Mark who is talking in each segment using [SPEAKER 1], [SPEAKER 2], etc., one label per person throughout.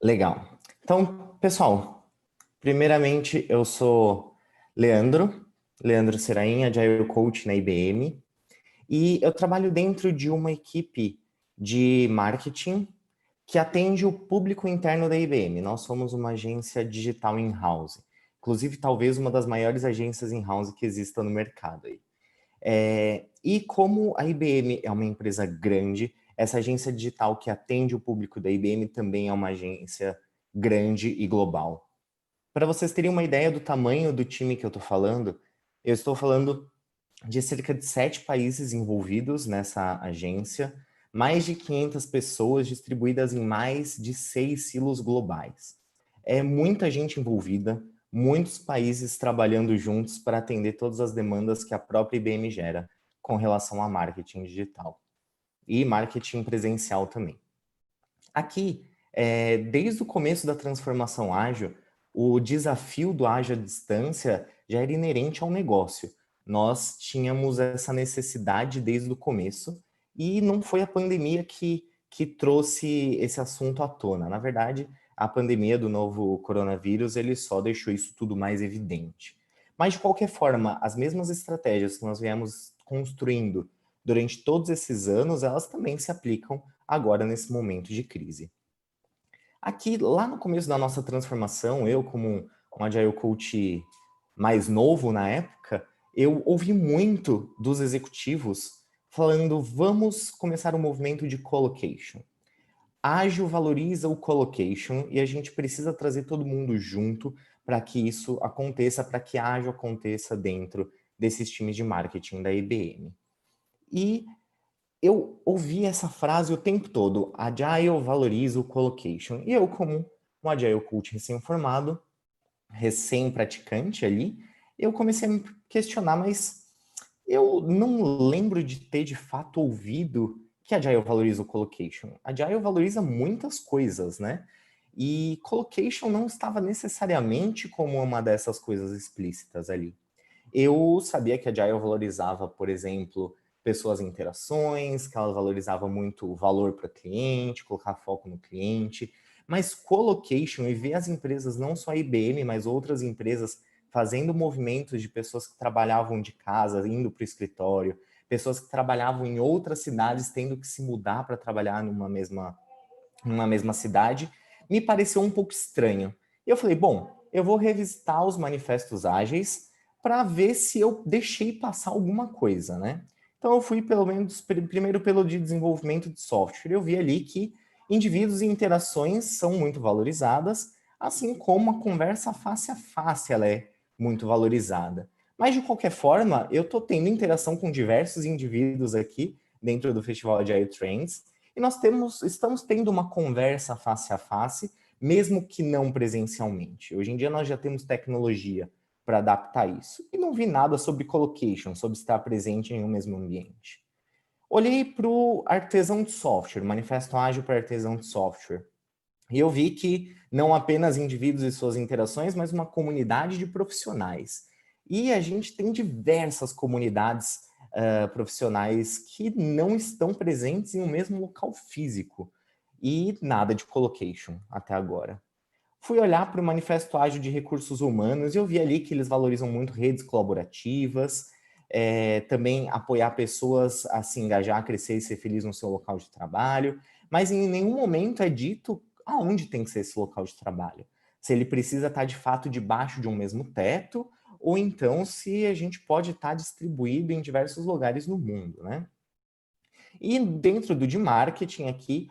[SPEAKER 1] Legal. Então, pessoal, primeiramente eu sou Leandro Serain, Agile Coach na IBM, e eu trabalho dentro de uma equipe de marketing que atende o público interno da IBM. Nós somos uma agência digital in-house, inclusive talvez uma das maiores agências in-house que exista no mercado aí. E como a IBM é uma empresa grande, essa agência digital que atende o público da IBM também é uma agência grande e global. Para vocês terem uma ideia do tamanho do time que eu estou falando de cerca de 7 países envolvidos nessa agência, mais de 500 pessoas distribuídas em mais de 6 silos globais. É muita gente envolvida, muitos países trabalhando juntos para atender todas as demandas que a própria IBM gera com relação a marketing digital e marketing presencial também. Aqui, desde o começo da transformação ágil, o desafio do ágil à distância já era inerente ao negócio. Nós tínhamos essa necessidade desde o começo e não foi a pandemia que trouxe esse assunto à tona. Na verdade, a pandemia do novo coronavírus, ele só deixou isso tudo mais evidente. Mas, de qualquer forma, as mesmas estratégias que nós viemos construindo durante todos esses anos, elas também se aplicam agora nesse momento de crise. Aqui, lá no começo da nossa transformação, eu como um Agile Coach mais novo na época, eu ouvi muito dos executivos falando, vamos começar um movimento de colocation. Ágil valoriza o colocation e a gente precisa trazer todo mundo junto para que isso aconteça, para que ágil aconteça dentro desses times de marketing da IBM. E eu ouvi essa frase o tempo todo, Agile valoriza o colocation. E eu, como um Agile Coach recém-formado, recém-praticante ali, eu comecei a me questionar, mas eu não lembro de ter de fato ouvido que Agile valoriza o colocation. Agile valoriza muitas coisas, né? E colocation não estava necessariamente como uma dessas coisas explícitas ali. Eu sabia que a Agile valorizava, por exemplo, pessoas em interações, que ela valorizava muito o valor para o cliente, colocar foco no cliente, mas colocation e ver as empresas, não só a IBM, mas outras empresas fazendo movimentos de pessoas que trabalhavam de casa, indo para o escritório, pessoas que trabalhavam em outras cidades, tendo que se mudar para trabalhar numa mesma cidade, me pareceu um pouco estranho. E eu falei, bom, eu vou revisitar os manifestos ágeis para ver se eu deixei passar alguma coisa, né? Então eu fui pelo menos primeiro pelo de desenvolvimento de software. Eu vi ali que indivíduos e interações são muito valorizadas, assim como a conversa face a face ela é muito valorizada. Mas de qualquer forma, eu estou tendo interação com diversos indivíduos aqui dentro do Festival Agile Trends e estamos tendo uma conversa face a face, mesmo que não presencialmente. Hoje em dia nós já temos tecnologia para adaptar isso. E não vi nada sobre colocation, sobre estar presente em um mesmo ambiente. Olhei para o artesão de software, manifesto ágil para artesão de software. E eu vi que não apenas indivíduos e suas interações, mas uma comunidade de profissionais. E a gente tem diversas comunidades profissionais que não estão presentes em um mesmo local físico. E nada de colocation até agora. Fui olhar para o Manifesto Ágil de Recursos Humanos e eu vi ali que eles valorizam muito redes colaborativas, também apoiar pessoas a se engajar, a crescer e ser feliz no seu local de trabalho, mas em nenhum momento é dito aonde tem que ser esse local de trabalho. Se ele precisa estar de fato debaixo de um mesmo teto, ou então se a gente pode estar distribuído em diversos lugares no mundo, né? E dentro do de marketing aqui,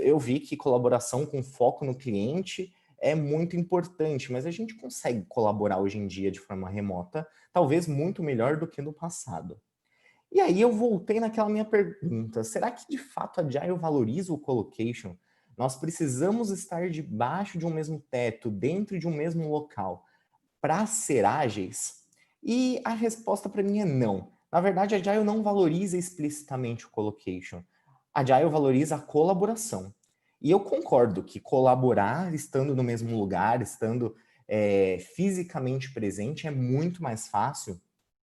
[SPEAKER 1] eu vi que colaboração com foco no cliente é muito importante, mas a gente consegue colaborar hoje em dia de forma remota, talvez muito melhor do que no passado. E aí eu voltei naquela minha pergunta, será que de fato a Agile valoriza o colocation? Nós precisamos estar debaixo de um mesmo teto, dentro de um mesmo local, para ser ágeis? E a resposta para mim é não. Na verdade, a Agile não valoriza explicitamente o colocation. A Agile valoriza a colaboração. E eu concordo que colaborar estando no mesmo lugar, estando fisicamente presente, é muito mais fácil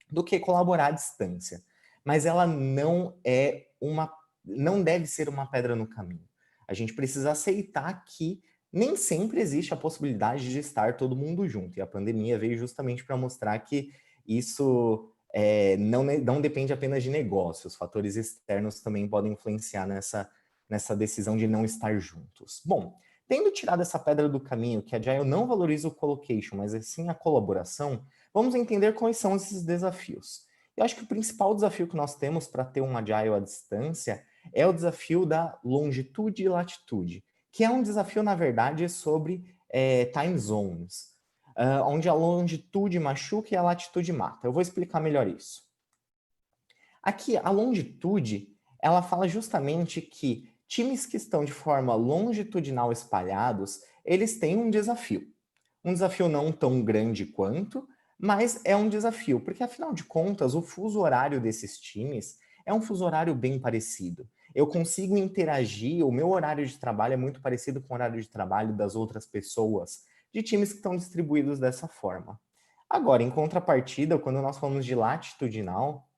[SPEAKER 1] do que colaborar à distância. Mas ela não deve ser uma pedra no caminho. A gente precisa aceitar que nem sempre existe a possibilidade de estar todo mundo junto, e a pandemia veio justamente para mostrar que isso não depende apenas de negócios, fatores externos também podem influenciar nessa decisão de não estar juntos. Bom, tendo tirado essa pedra do caminho, que a Agile não valoriza o colocation, mas sim a colaboração, vamos entender quais são esses desafios. Eu acho que o principal desafio que nós temos para ter um Agile à distância é o desafio da longitude e latitude, que é um desafio, na verdade, sobre time zones, onde a longitude machuca e a latitude mata. Eu vou explicar melhor isso. Aqui, a longitude, ela fala justamente que times que estão de forma longitudinal espalhados, eles têm um desafio. Um desafio não tão grande quanto, mas é um desafio, porque afinal de contas, o fuso horário desses times é um fuso horário bem parecido. Eu consigo interagir, o meu horário de trabalho é muito parecido com o horário de trabalho das outras pessoas, de times que estão distribuídos dessa forma. Agora, em contrapartida, quando nós falamos de latitudinal,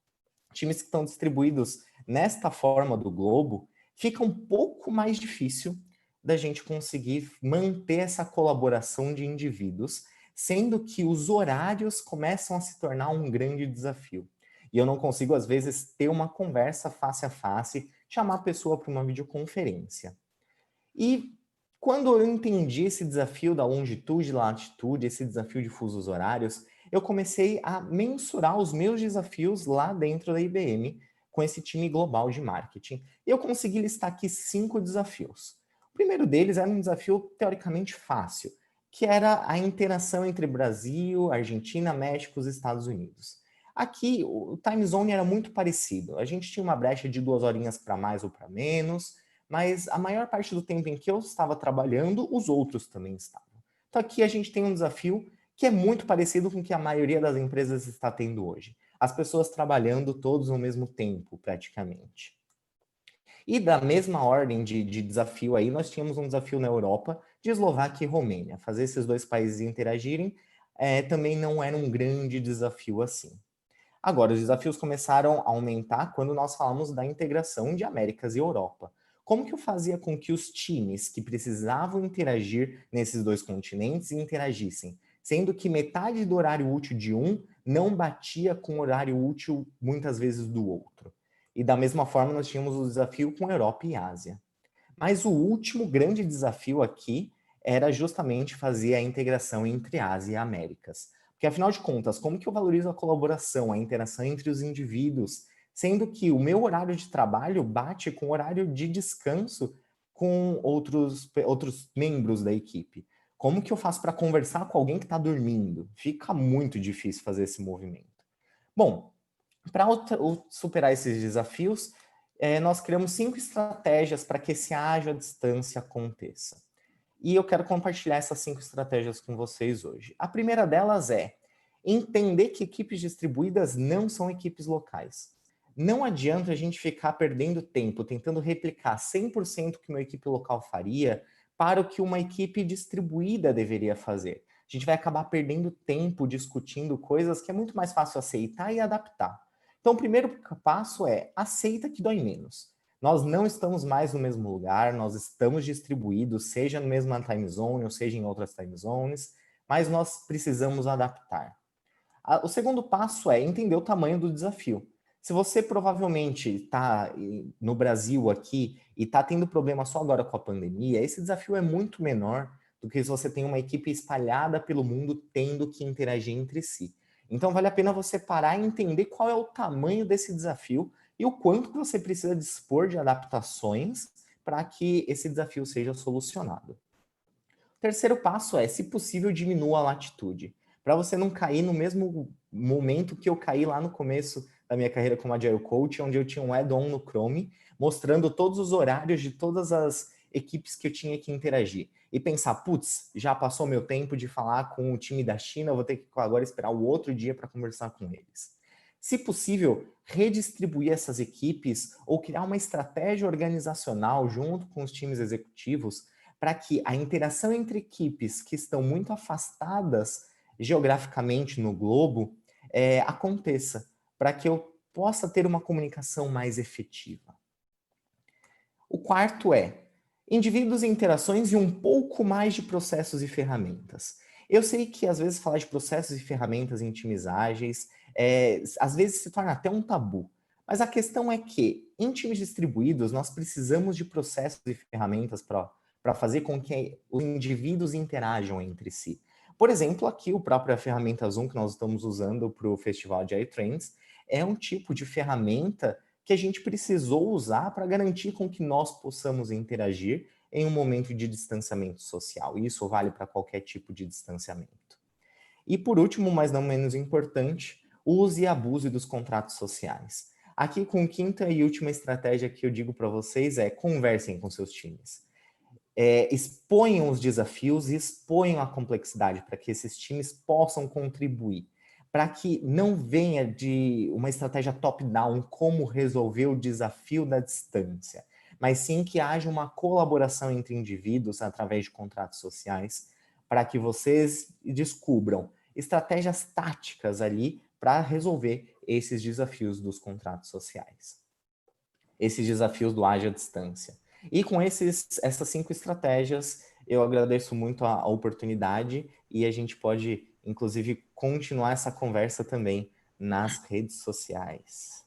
[SPEAKER 1] times que estão distribuídos nesta forma do globo, fica um pouco mais difícil da gente conseguir manter essa colaboração de indivíduos, sendo que os horários começam a se tornar um grande desafio. E eu não consigo, às vezes, ter uma conversa face a face, chamar a pessoa para uma videoconferência. E quando eu entendi esse desafio da longitude e latitude, esse desafio de fusos horários, eu comecei a mensurar os meus desafios lá dentro da IBM com esse time global de marketing. Eu consegui listar aqui 5 desafios. O primeiro deles era um desafio teoricamente fácil, que era a interação entre Brasil, Argentina, México e Estados Unidos. Aqui, o time zone era muito parecido. A gente tinha uma brecha de 2 horinhas para mais ou para menos, mas a maior parte do tempo em que eu estava trabalhando, os outros também estavam. Então aqui a gente tem um desafio que é muito parecido com o que a maioria das empresas está tendo hoje. As pessoas trabalhando todos ao mesmo tempo, praticamente. E da mesma ordem de desafio aí, nós tínhamos um desafio na Europa de Eslováquia e Romênia. Fazer esses dois países interagirem também não era um grande desafio assim. Agora, os desafios começaram a aumentar quando nós falamos da integração de Américas e Europa. Como que eu fazia com que os times que precisavam interagir nesses dois continentes interagissem? Sendo que metade do horário útil de um não batia com o horário útil, muitas vezes, do outro. E da mesma forma, nós tínhamos o desafio com Europa e Ásia. Mas o último grande desafio aqui era justamente fazer a integração entre Ásia e Américas. Porque, afinal de contas, como que eu valorizo a colaboração, a interação entre os indivíduos, sendo que o meu horário de trabalho bate com o horário de descanso com outros membros da equipe? Como que eu faço para conversar com alguém que está dormindo? Fica muito difícil fazer esse movimento. Bom, para superar esses desafios, nós criamos 5 estratégias para que esse ágil à distância aconteça. E eu quero compartilhar essas 5 estratégias com vocês hoje. A primeira delas é entender que equipes distribuídas não são equipes locais. Não adianta a gente ficar perdendo tempo tentando replicar 100% o que uma equipe local faria para o que uma equipe distribuída deveria fazer. A gente vai acabar perdendo tempo discutindo coisas que é muito mais fácil aceitar e adaptar. Então, o primeiro passo é aceita que dói menos. Nós não estamos mais no mesmo lugar, nós estamos distribuídos, seja no mesmo time zone ou seja em outras time zones, mas nós precisamos adaptar. O segundo passo é entender o tamanho do desafio. Se você provavelmente está no Brasil aqui e está tendo problema só agora com a pandemia, esse desafio é muito menor do que se você tem uma equipe espalhada pelo mundo tendo que interagir entre si. Então vale a pena você parar e entender qual é o tamanho desse desafio e o quanto que você precisa dispor de adaptações para que esse desafio seja solucionado. O terceiro passo é, se possível, diminua a latitude, para você não cair no mesmo momento que eu caí lá no começo da minha carreira como Agile Coach, onde eu tinha um add-on no Chrome, mostrando todos os horários de todas as equipes que eu tinha que interagir. E pensar, putz, já passou meu tempo de falar com o time da China, eu vou ter que agora esperar o outro dia para conversar com eles. Se possível, redistribuir essas equipes ou criar uma estratégia organizacional junto com os times executivos para que a interação entre equipes que estão muito afastadas geograficamente no globo aconteça, para que eu possa ter uma comunicação mais efetiva. O quarto é, Indivíduos e interações e um pouco mais de processos e ferramentas. Eu sei que às vezes falar de processos e ferramentas em times ágeis, às vezes se torna até um tabu. Mas a questão é que, em times distribuídos, nós precisamos de processos e ferramentas para fazer com que os indivíduos interajam entre si. Por exemplo, aqui o próprio ferramenta Zoom que nós estamos usando para o Festival de iTrends é um tipo de ferramenta que a gente precisou usar para garantir com que nós possamos interagir em um momento de distanciamento social. E isso vale para qualquer tipo de distanciamento. E por último, mas não menos importante, o uso e abuso dos contratos sociais. Aqui, com quinta e última estratégia que eu digo para vocês é conversem com seus times. Exponham os desafios e exponham a complexidade para que esses times possam contribuir, para que não venha de uma estratégia top-down como resolver o desafio da distância, mas sim que haja uma colaboração entre indivíduos através de contratos sociais, para que vocês descubram estratégias táticas ali para resolver esses desafios dos contratos sociais, esses desafios do ágil à distância. E com essas 5 estratégias, eu agradeço muito a oportunidade e a gente pode, inclusive, continuar essa conversa também nas redes sociais.